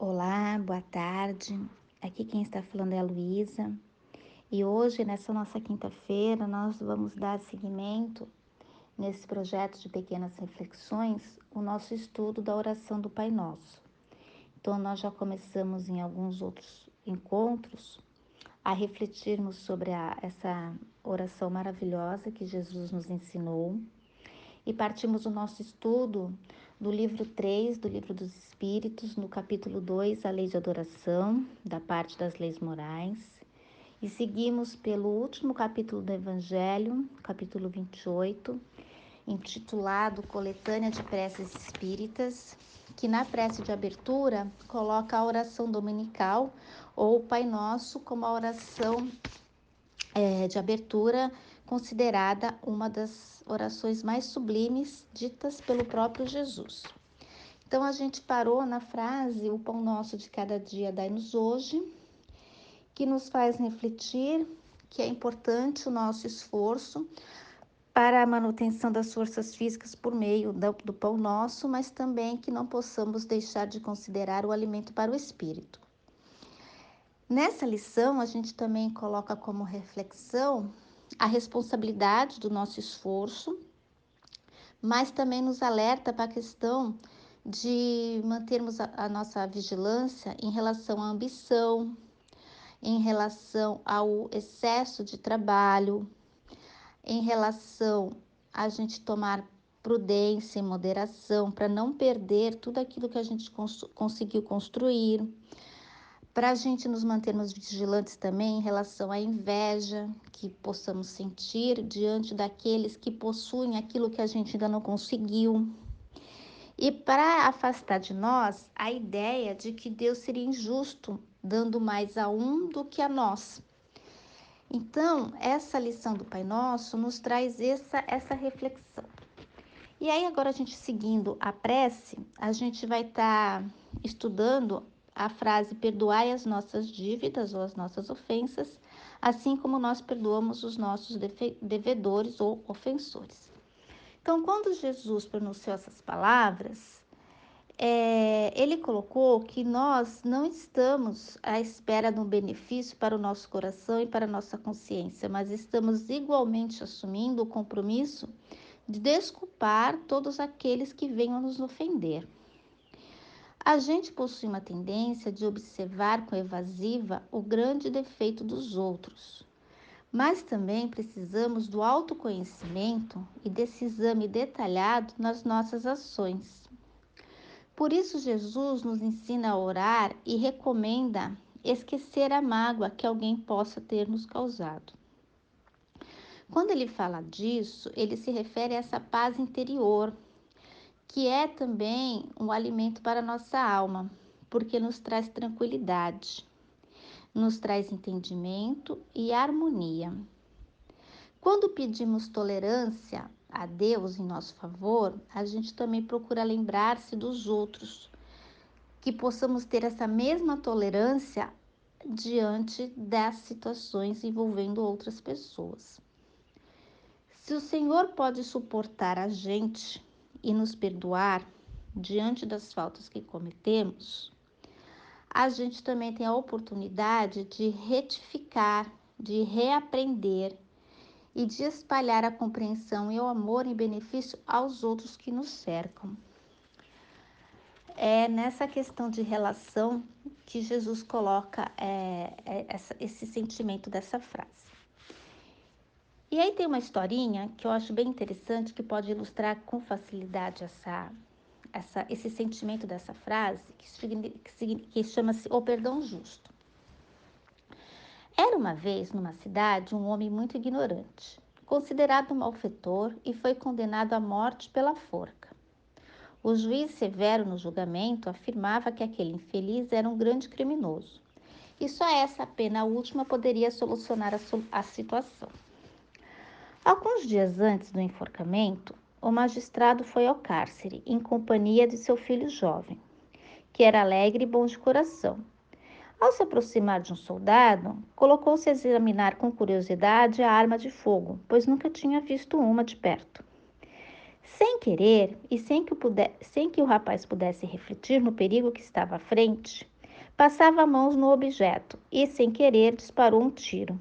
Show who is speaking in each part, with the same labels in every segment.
Speaker 1: Olá, boa tarde. Aqui quem está falando é a Luísa. E hoje, nessa nossa quinta-feira, nós vamos dar seguimento nesse projeto de pequenas reflexões, o nosso estudo da oração do Pai Nosso. Então, nós já começamos em alguns outros encontros a refletirmos sobre essa oração maravilhosa que Jesus nos ensinou. E partimos o nosso estudo do livro 3 do Livro dos Espíritos, no capítulo 2, a Lei de Adoração, da parte das leis morais. E seguimos pelo último capítulo do Evangelho, capítulo 28, intitulado Coletânea de Preces Espíritas, que na prece de abertura coloca a oração dominical ou o Pai Nosso como a oração de abertura, considerada uma das orações mais sublimes ditas pelo próprio Jesus. Então a gente parou na frase: o pão nosso de cada dia dai-nos hoje, que nos faz refletir que é importante o nosso esforço para a manutenção das forças físicas por meio do pão nosso, mas também que não possamos deixar de considerar o alimento para o espírito. Nessa lição, a gente também coloca como reflexão a responsabilidade do nosso esforço, mas também nos alerta para a questão de mantermos a nossa vigilância em relação à ambição, em relação ao excesso de trabalho, em relação a gente tomar prudência e moderação para não perder tudo aquilo que a gente conseguiu construir, para a gente nos mantermos vigilantes também em relação à inveja que possamos sentir diante daqueles que possuem aquilo que a gente ainda não conseguiu. E para afastar de nós a ideia de que Deus seria injusto, dando mais a um do que a nós. Então, essa lição do Pai Nosso nos traz essa reflexão. E aí, agora a gente seguindo a prece, a gente vai estar estudando a frase: perdoai as nossas dívidas ou as nossas ofensas, assim como nós perdoamos os nossos devedores ou ofensores. Então, quando Jesus pronunciou essas palavras, ele colocou que nós não estamos à espera de um benefício para o nosso coração e para a nossa consciência, mas estamos igualmente assumindo o compromisso de desculpar todos aqueles que venham nos ofender. A gente possui uma tendência de observar com evasiva o grande defeito dos outros, mas também precisamos do autoconhecimento e desse exame detalhado nas nossas ações. Por isso, Jesus nos ensina a orar e recomenda esquecer a mágoa que alguém possa ter nos causado. Quando ele fala disso, ele se refere a essa paz interior, que é também um alimento para a nossa alma, porque nos traz tranquilidade, nos traz entendimento e harmonia. Quando pedimos tolerância a Deus em nosso favor, a gente também procura lembrar-se dos outros, que possamos ter essa mesma tolerância diante das situações envolvendo outras pessoas. Se o Senhor pode suportar a gente e nos perdoar diante das faltas que cometemos, a gente também tem a oportunidade de retificar, de reaprender e de espalhar a compreensão e o amor em benefício aos outros que nos cercam. É nessa questão de relação que Jesus coloca esse sentimento dessa frase. E aí tem uma historinha que eu acho bem interessante, que pode ilustrar com facilidade esse sentimento dessa frase, que chama-se O Perdão Justo. Era uma vez, numa cidade, um homem muito ignorante, considerado um malfeitor, e foi condenado à morte pela forca. O juiz severo no julgamento afirmava que aquele infeliz era um grande criminoso, e só essa pena última poderia solucionar a situação. Alguns dias antes do enforcamento, o magistrado foi ao cárcere em companhia de seu filho jovem, que era alegre e bom de coração. Ao se aproximar de um soldado, colocou-se a examinar com curiosidade a arma de fogo, pois nunca tinha visto uma de perto. Sem querer e sem que o rapaz pudesse refletir no perigo que estava à frente, passava mãos no objeto e, sem querer, disparou um tiro,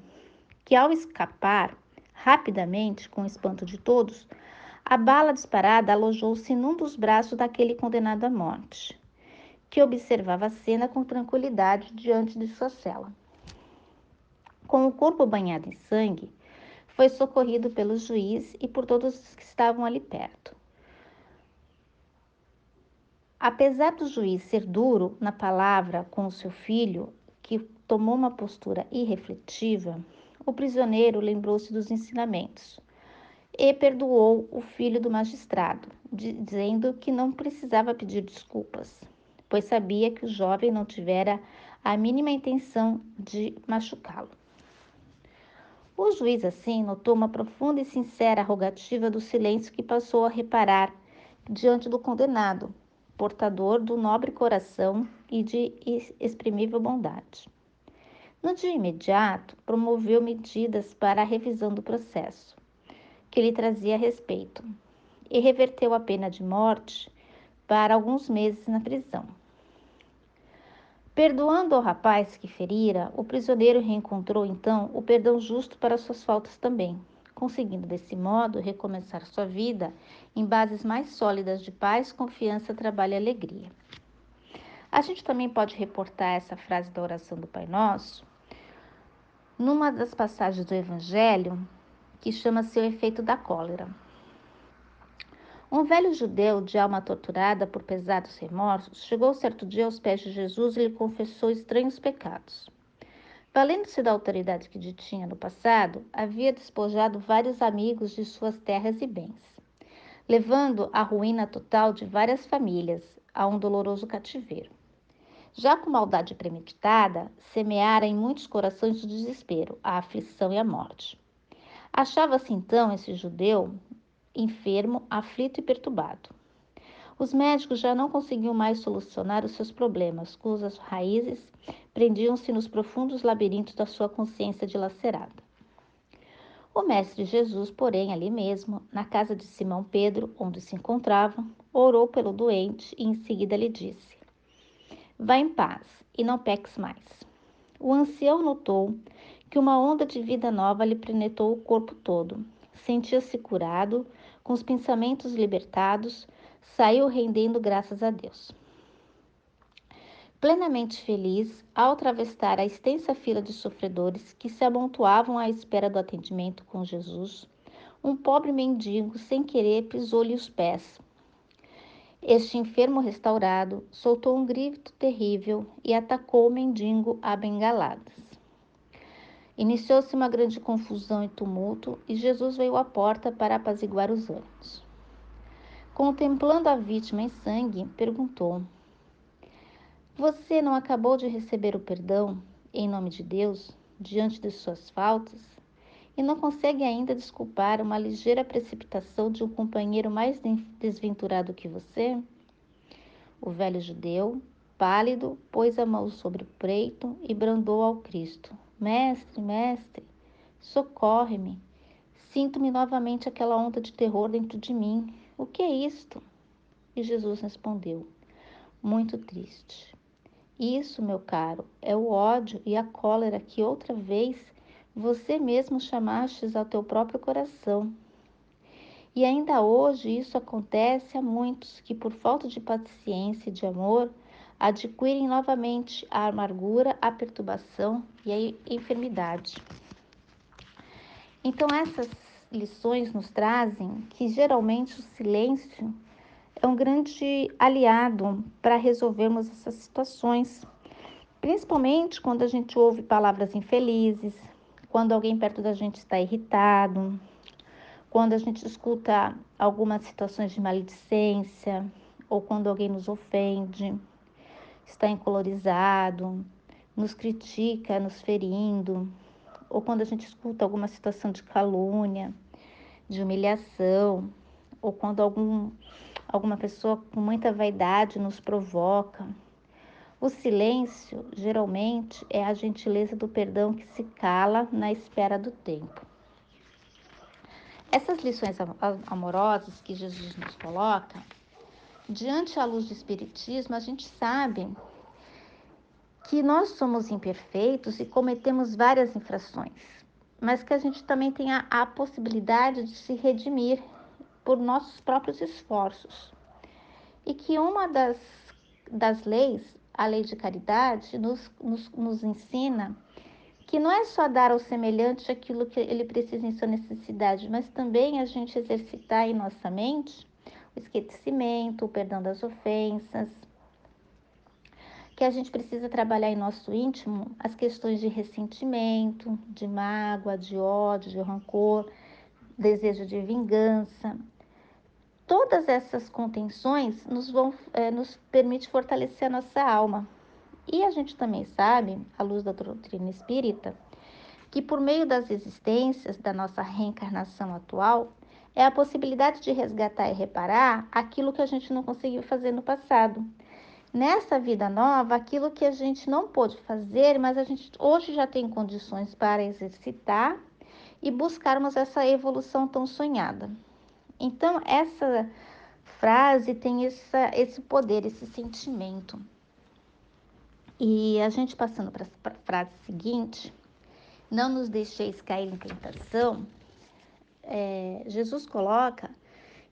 Speaker 1: que ao escapar rapidamente, com o espanto de todos, a bala disparada alojou-se num dos braços daquele condenado à morte, que observava a cena com tranquilidade diante de sua cela. Com o corpo banhado em sangue, foi socorrido pelo juiz e por todos os que estavam ali perto. Apesar do juiz ser duro na palavra com o seu filho, que tomou uma postura irrefletiva, o prisioneiro lembrou-se dos ensinamentos e perdoou o filho do magistrado, dizendo que não precisava pedir desculpas, pois sabia que o jovem não tivera a mínima intenção de machucá-lo. O juiz, assim, notou uma profunda e sincera rogativa do silêncio que passou a reparar diante do condenado, portador do nobre coração e de exprimível bondade. No dia imediato, promoveu medidas para a revisão do processo, que lhe trazia respeito, e reverteu a pena de morte para alguns meses na prisão. Perdoando ao rapaz que ferira, o prisioneiro reencontrou então o perdão justo para suas faltas também, conseguindo desse modo recomeçar sua vida em bases mais sólidas de paz, confiança, trabalho e alegria. A gente também pode reportar essa frase da oração do Pai Nosso numa das passagens do Evangelho que chama-se o efeito da cólera. Um velho judeu de alma torturada por pesados remorsos chegou certo dia aos pés de Jesus e lhe confessou estranhos pecados. Valendo-se da autoridade que detinha no passado, havia despojado vários amigos de suas terras e bens, levando à ruína total de várias famílias, a um doloroso cativeiro. Já com maldade premeditada, semeara em muitos corações o desespero, a aflição e a morte. Achava-se então esse judeu enfermo, aflito e perturbado. Os médicos já não conseguiam mais solucionar os seus problemas, cujas raízes prendiam-se nos profundos labirintos da sua consciência dilacerada. O Mestre Jesus, porém, ali mesmo, na casa de Simão Pedro, onde se encontravam, orou pelo doente e em seguida lhe disse: Vá em paz e não peques mais. O ancião notou que uma onda de vida nova lhe penetrou o corpo todo. Sentia-se curado, com os pensamentos libertados, saiu rendendo graças a Deus. Plenamente feliz, ao atravessar a extensa fila de sofredores que se amontoavam à espera do atendimento com Jesus, um pobre mendigo, sem querer, pisou-lhe os pés. Este enfermo restaurado soltou um grito terrível e atacou o mendigo a bengaladas. Iniciou-se uma grande confusão e tumulto, e Jesus veio à porta para apaziguar os ânimos. Contemplando a vítima em sangue, perguntou: Você não acabou de receber o perdão, em nome de Deus, diante de suas faltas, e não consegue ainda desculpar uma ligeira precipitação de um companheiro mais desventurado que você? O velho judeu, pálido, pôs a mão sobre o peito e brandou ao Cristo: Mestre, mestre, socorre-me. Sinto-me novamente aquela onda de terror dentro de mim. O que é isto? E Jesus respondeu: Muito triste. Isso, meu caro, é o ódio e a cólera que outra vez você mesmo chamastes ao teu próprio coração. E ainda hoje isso acontece a muitos que, por falta de paciência e de amor, adquirem novamente a amargura, a perturbação e a enfermidade. Então, essas lições nos trazem que geralmente o silêncio é um grande aliado para resolvermos essas situações, principalmente quando a gente ouve palavras infelizes, quando alguém perto da gente está irritado, quando a gente escuta algumas situações de maledicência, ou quando alguém nos ofende, está encolorizado, nos critica, nos ferindo, ou quando a gente escuta alguma situação de calúnia, de humilhação, ou quando alguma pessoa com muita vaidade nos provoca. O silêncio, geralmente, é a gentileza do perdão que se cala na espera do tempo. Essas lições amorosas que Jesus nos coloca, diante à luz do Espiritismo, a gente sabe que nós somos imperfeitos e cometemos várias infrações, mas que a gente também tem a possibilidade de se redimir por nossos próprios esforços. E que uma das leis, a lei de caridade, nos ensina que não é só dar ao semelhante aquilo que ele precisa em sua necessidade, mas também a gente exercitar em nossa mente o esquecimento, o perdão das ofensas, que a gente precisa trabalhar em nosso íntimo as questões de ressentimento, de mágoa, de ódio, de rancor, desejo de vingança. Todas essas contenções nos permite fortalecer a nossa alma. E a gente também sabe, à luz da doutrina espírita, que por meio das existências da nossa reencarnação atual, é a possibilidade de resgatar e reparar aquilo que a gente não conseguiu fazer no passado. Nessa vida nova, aquilo que a gente não pôde fazer, mas a gente hoje já tem condições para exercitar e buscarmos essa evolução tão sonhada. Então, essa frase tem esse poder, esse sentimento. E a gente passando para a frase seguinte, não nos deixeis cair em tentação, Jesus coloca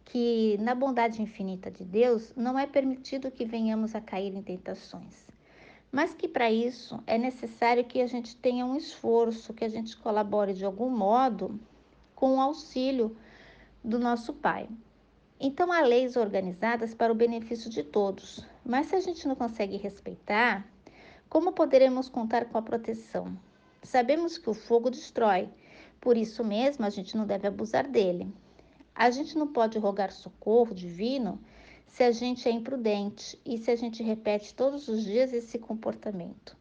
Speaker 1: que na bondade infinita de Deus não é permitido que venhamos a cair em tentações, mas que para isso é necessário que a gente tenha um esforço, que a gente colabore de algum modo com o auxílio do nosso Pai. Então, há leis organizadas para o benefício de todos, mas se a gente não consegue respeitar, como poderemos contar com a proteção? Sabemos que o fogo destrói, por isso mesmo a gente não deve abusar dele. A gente não pode rogar socorro divino se a gente é imprudente e se a gente repete todos os dias esse comportamento.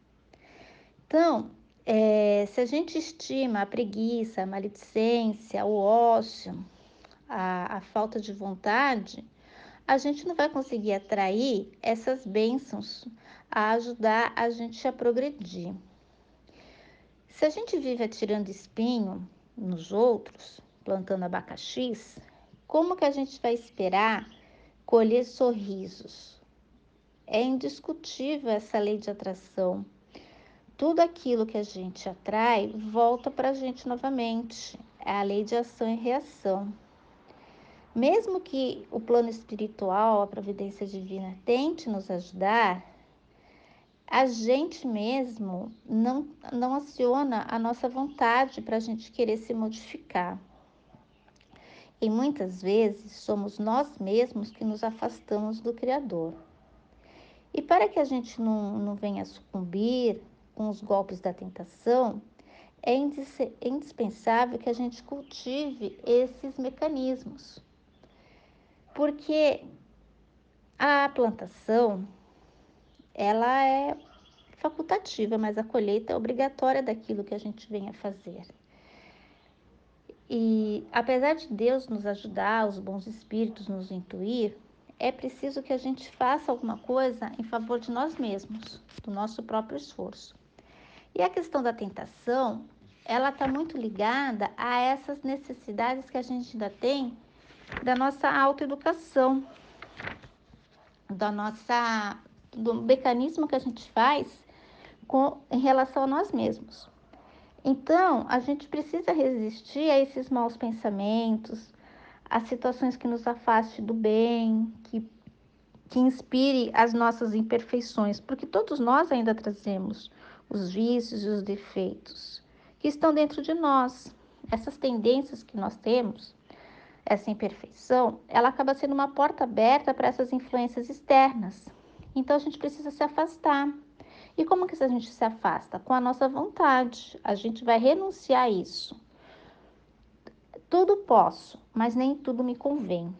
Speaker 1: Então, se a gente estima a preguiça, a maledicência, o ócio, a falta de vontade, a gente não vai conseguir atrair essas bênçãos a ajudar a gente a progredir. Se a gente vive atirando espinho nos outros, plantando abacaxis, como que a gente vai esperar colher sorrisos? É indiscutível essa lei de atração. Tudo aquilo que a gente atrai volta para a gente novamente. É a lei de ação e reação. Mesmo que o plano espiritual, a providência divina, tente nos ajudar, a gente mesmo não aciona a nossa vontade para a gente querer se modificar. E muitas vezes somos nós mesmos que nos afastamos do Criador. E para que a gente não venha sucumbir com os golpes da tentação, é indispensável que a gente cultive esses mecanismos. Porque a plantação, ela é facultativa, mas a colheita é obrigatória daquilo que a gente vem a fazer. E apesar de Deus nos ajudar, os bons espíritos nos intuir, é preciso que a gente faça alguma coisa em favor de nós mesmos, do nosso próprio esforço. E a questão da tentação, ela está muito ligada a essas necessidades que a gente ainda tem da nossa autoeducação, do mecanismo que a gente faz em relação a nós mesmos. Então, a gente precisa resistir a esses maus pensamentos, a situações que nos afastem do bem, que inspire as nossas imperfeições, porque todos nós ainda trazemos os vícios e os defeitos que estão dentro de nós. Essas tendências que nós temos, essa imperfeição, ela acaba sendo uma porta aberta para essas influências externas. Então, a gente precisa se afastar. E como que a gente se afasta? Com a nossa vontade. A gente vai renunciar a isso. Tudo posso, mas nem tudo me convém.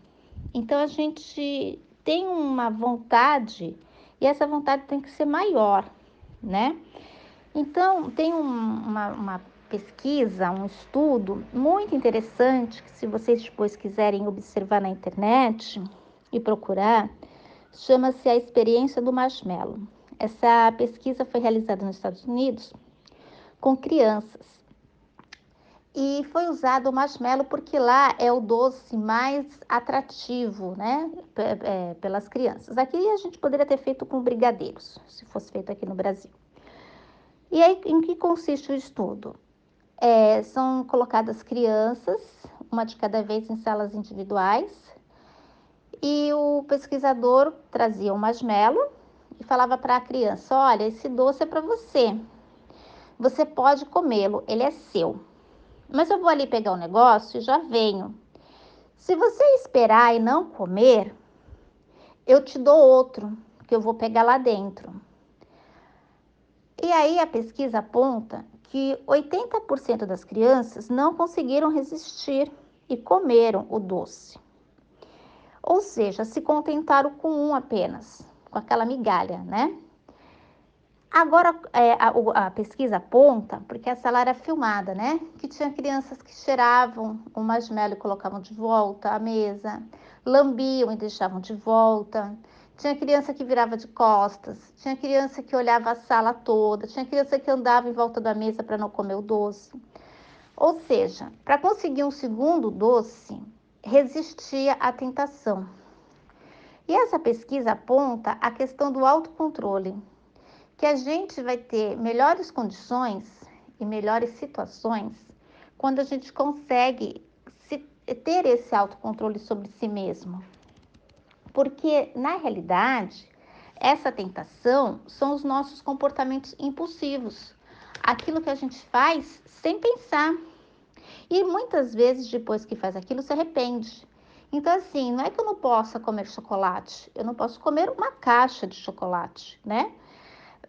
Speaker 1: Então, a gente tem uma vontade e essa vontade tem que ser maior, né? Então, tem uma pesquisa, um estudo muito interessante, que se vocês depois quiserem observar na internet e procurar, chama-se A Experiência do Marshmallow. Essa pesquisa foi realizada nos Estados Unidos com crianças. E foi usado o marshmallow porque lá é o doce mais atrativo, né, pelas crianças. Aqui a gente poderia ter feito com brigadeiros, se fosse feito aqui no Brasil. E aí, em que consiste o estudo? São colocadas crianças, uma de cada vez em salas individuais, e o pesquisador trazia um marshmallow e falava para a criança: olha, esse doce é para você. Você pode comê-lo, ele é seu. Mas eu vou ali pegar o negócio e já venho. Se você esperar e não comer, eu te dou outro, que eu vou pegar lá dentro. E aí a pesquisa aponta que 80% das crianças não conseguiram resistir e comeram o doce. Ou seja, se contentaram com um apenas, com aquela migalha, né? Agora, a pesquisa aponta, porque essa lá era filmada, né? Que tinha crianças que cheiravam o marshmallow e colocavam de volta à mesa, lambiam e deixavam de volta. Tinha criança que virava de costas, tinha criança que olhava a sala toda, tinha criança que andava em volta da mesa para não comer o doce. Ou seja, para conseguir um segundo doce, resistia à tentação. E essa pesquisa aponta a questão do autocontrole, que a gente vai ter melhores condições e melhores situações quando a gente consegue ter esse autocontrole sobre si mesmo. Porque, na realidade, essa tentação são os nossos comportamentos impulsivos, aquilo que a gente faz sem pensar. E muitas vezes, depois que faz aquilo, se arrepende. Então, assim, não é que eu não possa comer chocolate, eu não posso comer uma caixa de chocolate, né?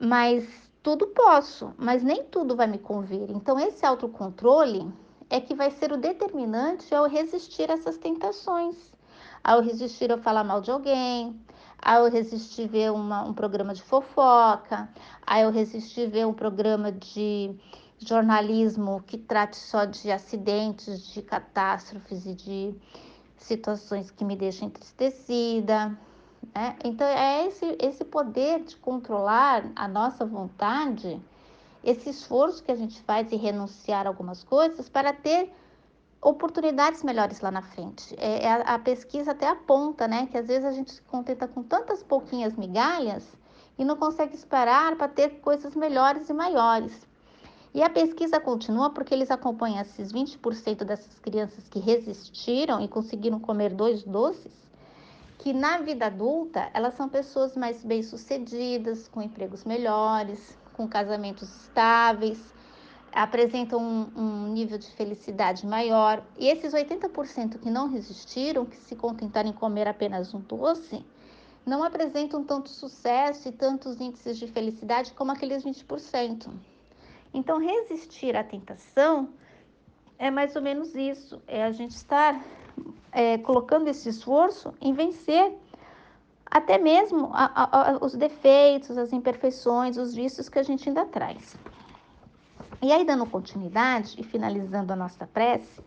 Speaker 1: Mas tudo posso, mas nem tudo vai me convir. Então, esse autocontrole é que vai ser o determinante ao resistir a essas tentações, ao resistir a falar mal de alguém, ao resistir ver um programa de fofoca, ao resistir ver um programa de jornalismo que trate só de acidentes, de catástrofes e de situações que me deixam entristecida. Então, é esse poder de controlar a nossa vontade, esse esforço que a gente faz em renunciar a algumas coisas para ter oportunidades melhores lá na frente. A pesquisa até aponta, né, que às vezes a gente se contenta com tantas pouquinhas migalhas e não consegue esperar para ter coisas melhores e maiores. E a pesquisa continua porque eles acompanham esses 20% dessas crianças que resistiram e conseguiram comer 2 doces, que na vida adulta elas são pessoas mais bem-sucedidas, com empregos melhores, com casamentos estáveis, apresentam um nível de felicidade maior. E esses 80% que não resistiram, que se contentaram em comer apenas um doce, não apresentam tanto sucesso e tantos índices de felicidade como aqueles 20%. Então, resistir à tentação é mais ou menos isso, é a gente estar colocando esse esforço em vencer até mesmo os defeitos, as imperfeições, os vícios que a gente ainda traz. E aí, dando continuidade e finalizando a nossa prece,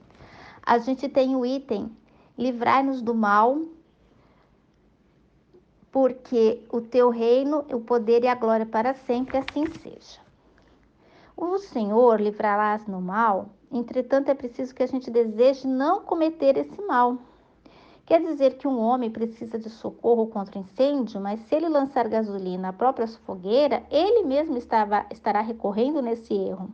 Speaker 1: a gente tem o item: livrai-nos do mal, porque o teu reino, o poder e a glória para sempre, assim seja. O Senhor livrarás no mal, entretanto é preciso que a gente deseje não cometer esse mal. Quer dizer que um homem precisa de socorro contra incêndio, mas se ele lançar gasolina à própria fogueira, ele mesmo estará recorrendo nesse erro.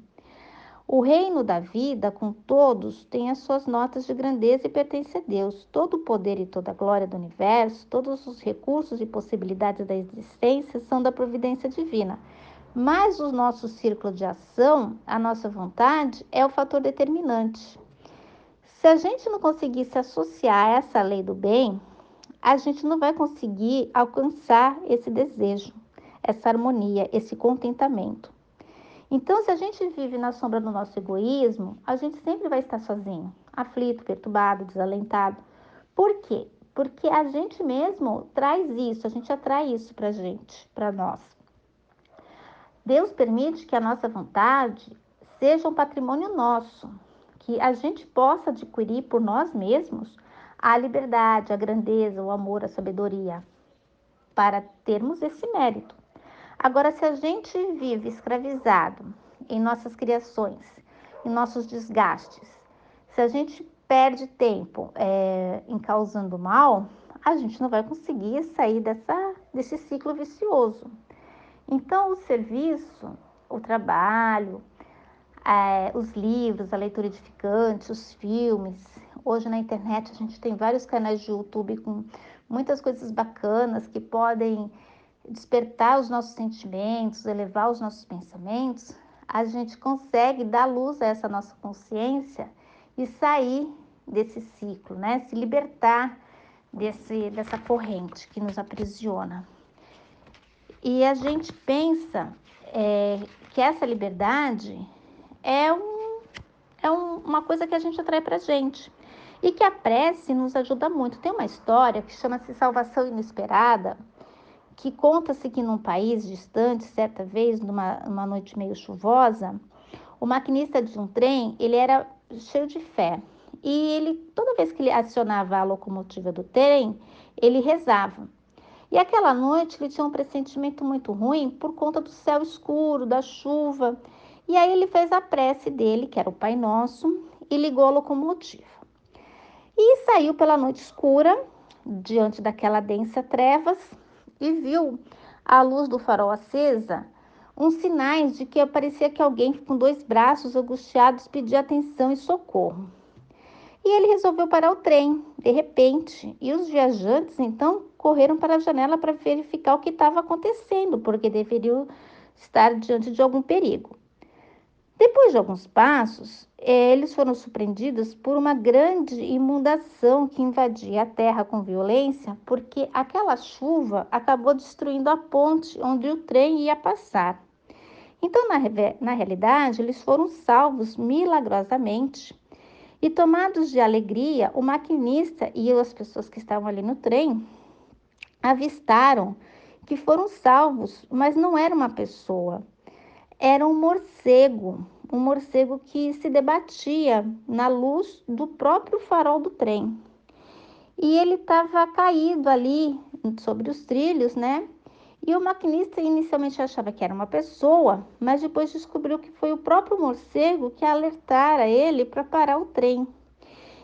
Speaker 1: O reino da vida, com todos, tem as suas notas de grandeza e pertence a Deus. Todo o poder e toda a glória do universo, todos os recursos e possibilidades da existência são da providência divina. Mas o nosso círculo de ação, a nossa vontade, é o fator determinante. Se a gente não conseguir se associar a essa lei do bem, a gente não vai conseguir alcançar esse desejo, essa harmonia, esse contentamento. Então, se a gente vive na sombra do nosso egoísmo, a gente sempre vai estar sozinho, aflito, perturbado, desalentado. Por quê? Porque a gente mesmo traz isso, a gente atrai isso pra gente, pra nós. Deus permite que a nossa vontade seja um patrimônio nosso, que a gente possa adquirir por nós mesmos a liberdade, a grandeza, o amor, a sabedoria, para termos esse mérito. Agora, se a gente vive escravizado em nossas criações, em nossos desgastes, Se a gente perde tempo em causando mal, a gente não vai conseguir sair desse ciclo vicioso. Então, o serviço, o trabalho, os livros, a leitura edificante, os filmes. Hoje na internet a gente tem vários canais de YouTube com muitas coisas bacanas que podem despertar os nossos sentimentos, elevar os nossos pensamentos. A gente consegue dar luz a essa nossa consciência e sair desse ciclo, né? Se libertar dessa corrente que nos aprisiona. E a gente pensa que essa liberdade uma coisa que a gente atrai para a gente. E que a prece nos ajuda muito. Tem uma história que chama-se Salvação Inesperada, que conta-se que num país distante, certa vez, numa noite meio chuvosa, o maquinista de um trem, ele era cheio de fé. E ele, toda vez que ele acionava a locomotiva do trem, ele rezava. E aquela noite ele tinha um pressentimento muito ruim por conta do céu escuro, da chuva. E aí ele fez a prece dele, que era o Pai Nosso, e ligou a locomotiva. E saiu pela noite escura, diante daquela densa trevas, e viu à luz do farol acesa uns sinais de que parecia que alguém com dois braços angustiados pedia atenção e socorro. E ele resolveu parar o trem, de repente, e os viajantes então correram para a janela para verificar o que estava acontecendo, porque deveriam estar diante de algum perigo. Depois de alguns passos, eles foram surpreendidos por uma grande inundação que invadia a terra com violência, porque aquela chuva acabou destruindo a ponte onde o trem ia passar. Então, na realidade, eles foram salvos milagrosamente. E tomados de alegria, o maquinista e as pessoas que estavam ali no trem avistaram que foram salvos, mas não era uma pessoa, era um morcego que se debatia na luz do próprio farol do trem. E ele estava caído ali sobre os trilhos, né? E o maquinista inicialmente achava que era uma pessoa, mas depois descobriu que foi o próprio morcego que alertara ele para parar o trem.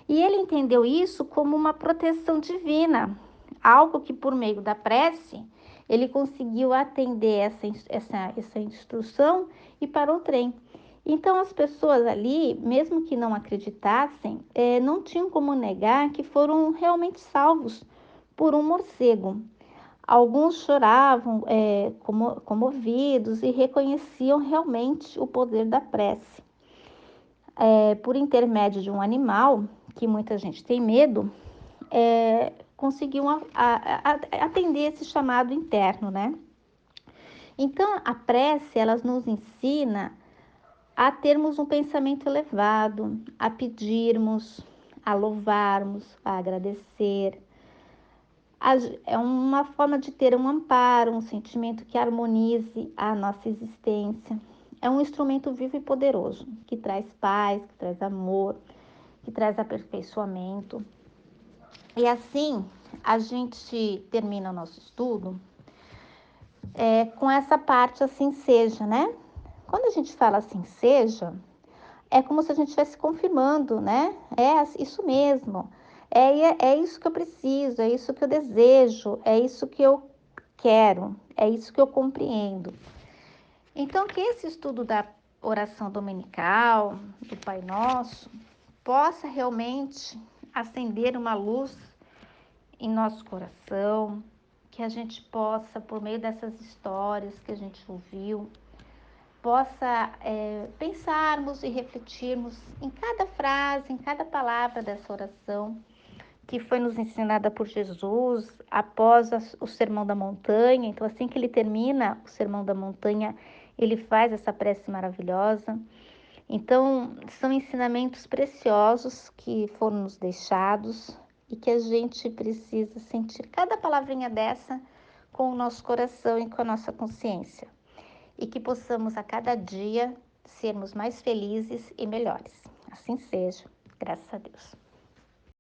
Speaker 1: E ele entendeu isso como uma proteção divina, algo que por meio da prece ele conseguiu atender essa instrução e parou o trem. Então as pessoas ali, mesmo que não acreditassem, não tinham como negar que foram realmente salvos por um morcego. Alguns choravam comovidos e reconheciam realmente o poder da prece. Por intermédio de um animal, que muita gente tem medo, conseguiu atender esse chamado interno, né? Então, a prece, ela nos ensina a termos um pensamento elevado, a pedirmos, a louvarmos, a agradecer. É uma forma de ter um amparo, um sentimento que harmonize a nossa existência. É um instrumento vivo e poderoso, que traz paz, que traz amor, que traz aperfeiçoamento. E assim, a gente termina o nosso estudo com essa parte assim seja, né? Quando a gente fala assim seja, é como se a gente estivesse confirmando, né? É isso mesmo, é isso que eu preciso, é isso que eu desejo, é isso que eu quero, é isso que eu compreendo. Então, que esse estudo da oração dominical, do Pai Nosso, possa realmente acender uma luz em nosso coração, que a gente possa, por meio dessas histórias que a gente ouviu, possa pensarmos e refletirmos em cada frase, em cada palavra dessa oração que foi nos ensinada por Jesus após o Sermão da Montanha. Então, assim que ele termina o Sermão da Montanha, ele faz essa prece maravilhosa. Então, são ensinamentos preciosos que foram nos deixados e que a gente precisa sentir cada palavrinha dessa com o nosso coração e com a nossa consciência. E que possamos a cada dia sermos mais felizes e melhores. Assim seja, graças a Deus.